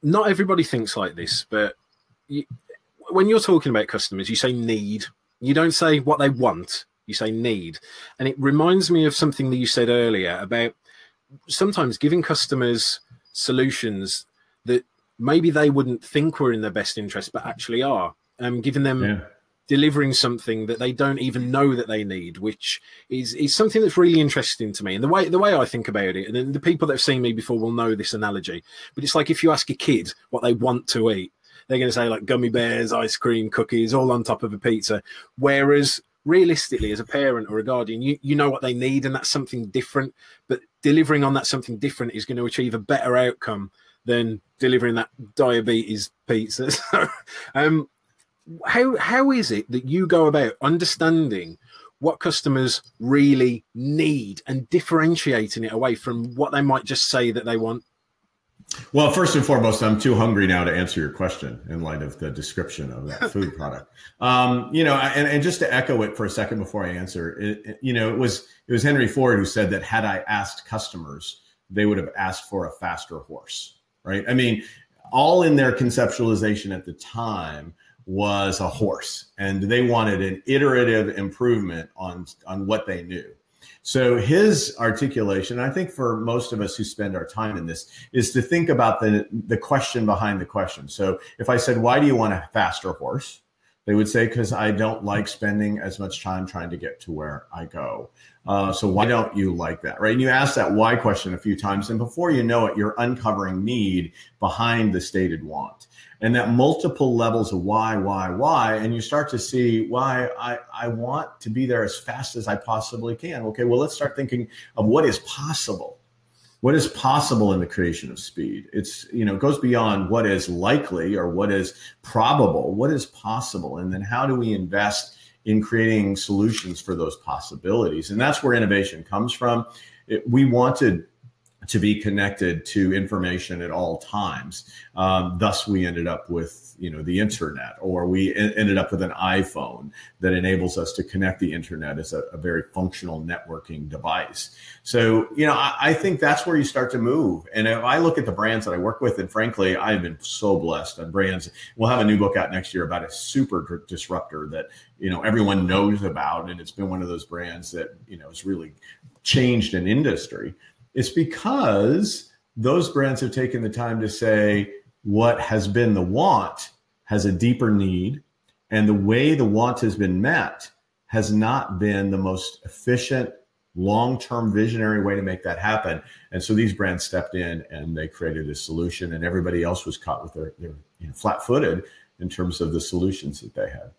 not everybody thinks like this, but you, when you're talking about customers, you say need. You don't say what they want. You say need. And it reminds me of something that you said earlier about sometimes giving customers solutions that maybe they wouldn't think were in their best interest, but actually are. Giving them delivering something that they don't even know that they need, which is something that's really interesting to me. And the way I think about it, and the people that have seen me before will know this analogy, but it's like if you ask a kid what they want to eat, they're going to say like gummy bears, ice cream, cookies, all on top of a pizza. Whereas realistically, as a parent or a guardian, you know what they need, and that's something different. But delivering on that something different is going to achieve a better outcome than delivering that diabetes pizza. So, how is it that you go about understanding what customers really need and differentiating it away from what they might just say that they want? Well, first and foremost, I'm too hungry now to answer your question in light of the description of that food product. And just to echo it for a second before I answer, it was Henry Ford who said that had I asked customers, they would have asked for a faster horse, right? I mean, all in their conceptualization at the time was a horse, and they wanted an iterative improvement on what they knew. So his articulation, I think for most of us who spend our time in this, is to think about the question behind the question. So if I said, why do you want a faster horse? They would say, because I don't like spending as much time trying to get to where I go. So why don't you like that, right? And you ask that why question a few times, and before you know it, you're uncovering need behind the stated want. And that multiple levels of why, and you start to see why I want to be there as fast as I possibly can. Okay, well, let's start thinking of what is possible. What is possible in the creation of speed? It's, it goes beyond what is likely or what is probable. What is possible? And then how do we invest in creating solutions for those possibilities? And that's where innovation comes from. We wanted to be connected to information at all times. Thus, we ended up with, the internet, or we ended up with an iPhone that enables us to connect the internet as a very functional networking device. So, I think that's where you start to move. And if I look at the brands that I work with, and frankly, I've been so blessed on brands. We'll have a new book out next year about a super disruptor that, everyone knows about. And it's been one of those brands that, has really changed an industry. It's because those brands have taken the time to say what has been the want has a deeper need, and the way the want has been met has not been the most efficient, long-term visionary way to make that happen. And so these brands stepped in and they created a solution, and everybody else was caught with their flat-footed in terms of the solutions that they had.